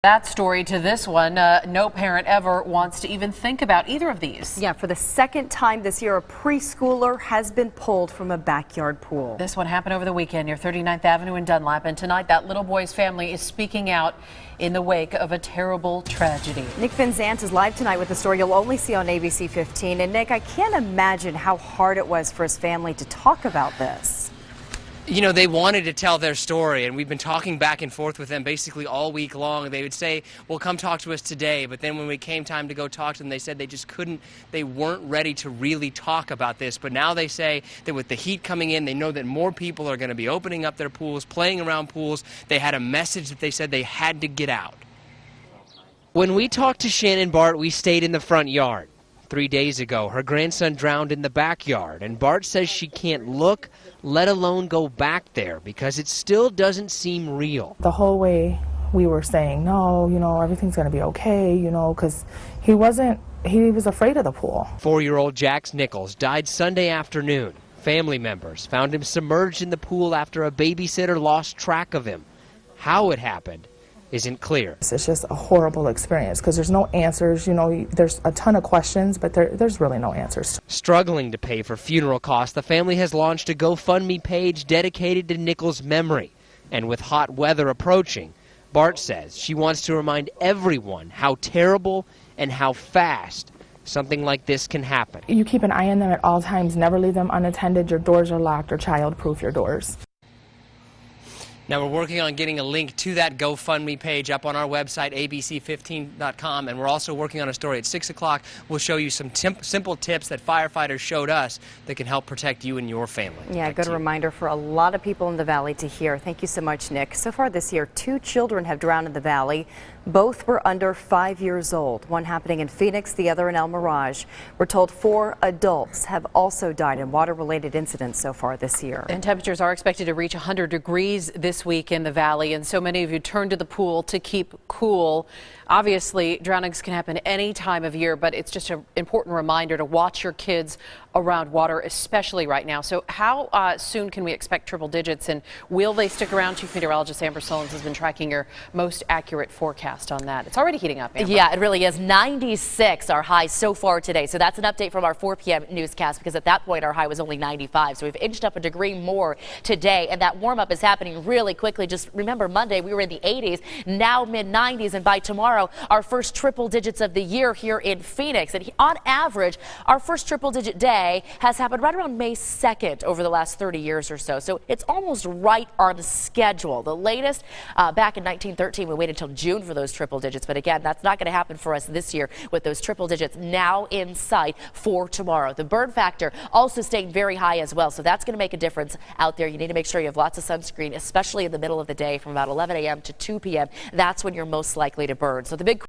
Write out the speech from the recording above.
That story to this one, no parent ever wants to even think about either of these. Yeah, for the second time this year, a preschooler has been pulled from a backyard pool. This one happened over the weekend near 39th Avenue in Dunlap, and tonight that little boy's family is speaking out in the wake of a terrible tragedy. Nick Vinzant is live tonight with the story you'll only see on ABC 15. And Nick, I can't imagine how hard it was for his family to talk about this. You know, they wanted to tell their story, and we've been talking back and forth with them basically all week long. They would say, well, come talk to us today. But then when we came time to go talk to them, they said they just couldn't, they weren't ready to really talk about this. But now they say that with the heat coming in, they know that more people are going to be opening up their pools, playing around pools. They had a message that they said they had to get out. When we talked to Shannon Bart, we stayed in the front yard. 3 days ago, her grandson drowned in the backyard, and Bart says she can't look, let alone go back there, because it still doesn't seem real. The whole way we were saying, no, everything's going to be okay, because he was afraid of the pool. 4-year-old Jaxx Nichols died Sunday afternoon. Family members found him submerged in the pool after a babysitter lost track of him. How it happened isn't clear. It's just a horrible experience because there's no answers. There's a ton of questions, but there's really no answers. Struggling to pay for funeral costs, the family has launched a GoFundMe page dedicated to Nichols' memory. And with hot weather approaching, Bart says she wants to remind everyone how terrible and how fast something like this can happen. You keep an eye on them at all times. Never leave them unattended. Your doors are locked or child-proof your doors. Now, we're working on getting a link to that GoFundMe page up on our website, abc15.com, and we're also working on a story at 6 o'clock. We'll show you some simple tips that firefighters showed us that can help protect you and your family. Yeah, good reminder for a lot of people in the valley to hear. Thank you so much, Nick. So far this year, 2 children have drowned in the valley. Both were under 5 years old, one happening in Phoenix, the other in El Mirage. We're told 4 adults have also died in water-related incidents so far this year. And temperatures are expected to reach 100 degrees this week in the valley, and so many of you turn to the pool to keep cool. Obviously, drownings can happen any time of year, but it's just an important reminder to watch your kids around water, especially right now. So how soon can we expect triple digits, and will they stick around? Chief Meteorologist Amber Solons has been tracking your most accurate forecast on that. It's already heating up, Amber. Yeah, it really is. 96 our high so far today. So that's an update from our 4 p.m. newscast, because at that point our high was only 95. So we've inched up a degree more today, and that warm up is happening really quickly. Just remember, Monday we were in the 80s, now mid-90s, and by tomorrow our first triple digits of the year here in Phoenix. And on average, our first triple digit day has happened right around May 2nd over the last 30 years or so. So it's almost right on schedule. The latest back in 1913, we waited until June for those triple digits. But again, that's not going to happen for us this year with those triple digits now in sight for tomorrow. The burn factor also staying very high as well. So that's going to make a difference out there. You need to make sure you have lots of sunscreen, especially in the middle of the day from about 11 a.m. to 2 p.m. That's when you're most likely to burn. So the big